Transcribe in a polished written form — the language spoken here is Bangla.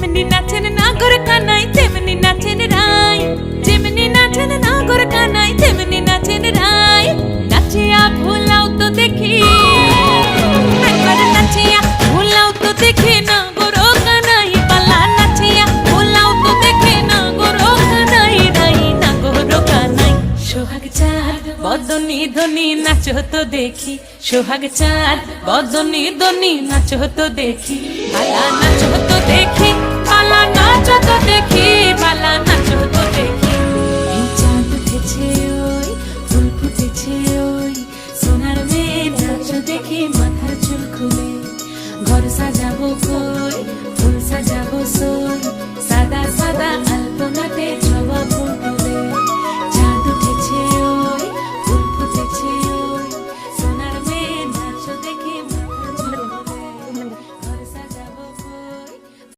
যেমনি নাচেন নাগর কানাই তেমনি নাচেন রাই, যেমনি নাচেন নাগর কানাই তেমনি নাচেন রাই। নাচিয়া ভুলাও তো দেখি, একবার নাচিয়া ভুলাও তো দেখি নাগর কানাই পালা, নাচিয়া ভুলাও তো দেখি নাগর কানাই রাই, নাগর কানাই। সোহাগ চাঁদ বদনি ধনি নাচো তো দেখি, সোহাগ চাঁদ বদনি ধনি নাচো তো দেখি, পালা নাচো তো দেখি।